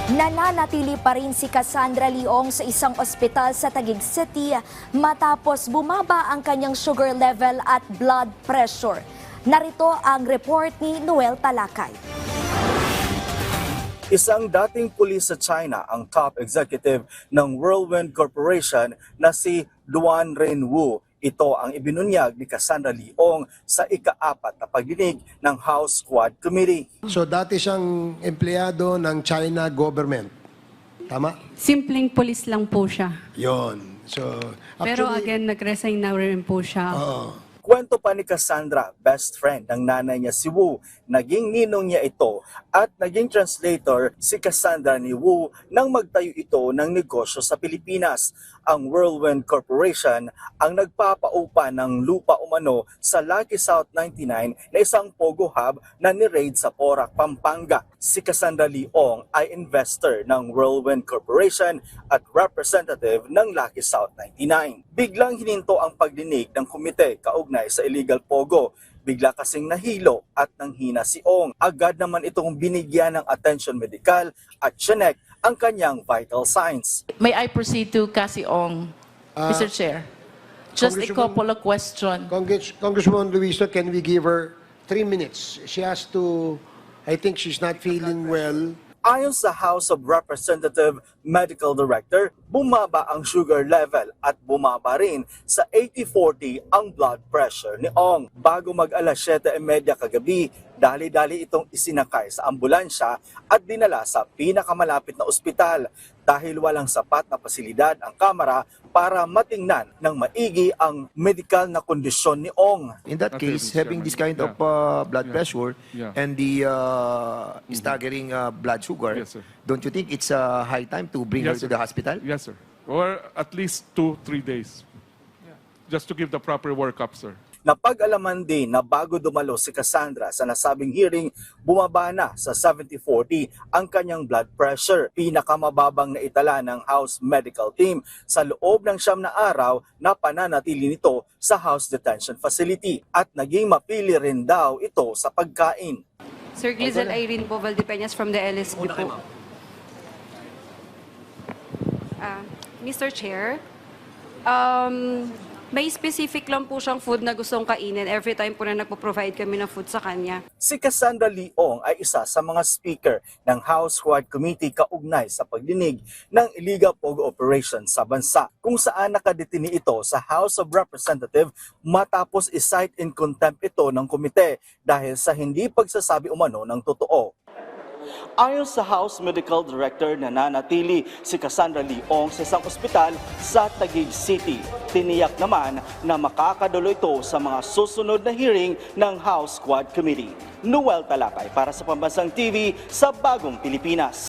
Nananatili pa rin si Cassandra Leong sa isang ospital sa Taguig City matapos bumaba ang kanyang sugar level at blood pressure. Narito ang report ni Noel Talakay. Isang dating pulis sa China ang top executive ng Whirlwind Corporation na si Luan Renwu. Ito ang ibinunyag ni Cassandra Leong sa ika-4 na pagdinig ng House Quad Committee. So dati siyang empleyado ng China government. Tama? Simpleng pulis lang po siya. Yon. So Pero actually, again, nag-resign na rin po siya. Kwento pa ni Cassandra, best friend ng nanay niya si Wu, naging ninong niya ito at naging translator si Cassandra ni Wu nang magtayo ito ng negosyo sa Pilipinas. Ang Whirlwind Corporation ang nagpapaupa ng lupa umano sa Lucky South 99 na isang pogo hub na ni-raid sa Porac, Pampanga. Si Cassandra Leong ay investor ng Whirlwind Corporation at representative ng Lucky South 99. Biglang hininto ang pagdinig ng komite kaugnay sa illegal pogo. Bigla kasing nahilo at nanghina si Ong. Agad naman itong binigyan ng attention medical at chinek ang kanyang vital signs. May I proceed to Cassie Ong, Mr. Chair? Just a Congresswoman- couple of questions. Congresswoman Luisa, can we give her 3 minutes? She has to, I think she's not feeling well. Ayon sa House of Representative Medical Director, bumaba ang sugar level at bumaba rin sa 80/40 ang blood pressure ni Ong. Bago mag-alas 7:30 kagabi, dali-dali itong isinakay sa ambulansya at dinala sa pinakamalapit na ospital dahil walang sapat na pasilidad ang kamera para matingnan ng maigi ang medical na kondisyon ni Ong. In that Okay, case, Mr. having Chairman. this kind of blood pressure and the staggering blood sugar, Yes, sir. don't you think it's high time to bring her Yes, to sir. the hospital? Yes, sir. Or at least 2-3 days. Just to give the proper workup, sir. Napag-alaman din na bago dumalo si Cassandra sa nasabing hearing, bumaba na sa 70/40 ang kanyang blood pressure. Pinakamababang na itala ng House Medical Team sa loob ng 9 na araw na pananatili nito sa House Detention Facility at naging mapili rin daw ito sa pagkain. Sir Glizal Irene po Valdepeñas from the LSB po. Mr. Chair, may specific lang po siyang food na gustong kainin every time po na nagpo-provide kami ng food sa kanya. Si Cassandra Leong ay isa sa mga speaker ng House Quad Committee kaugnay sa pagdinig ng illegal pogo operation sa bansa, kung saan nakadetini ito sa House of Representatives matapos i-cite in contempt ito ng komite dahil sa hindi pagsasabi umano ng totoo. Ayon sa House Medical Director, nananatili si Cassandra Leong sa isang ospital sa Taguig City. Tiniyak naman na makakadulo ito sa mga susunod na hearing ng House Quad Committee. Noel Talakay para sa Pambansang TV sa Bagong Pilipinas.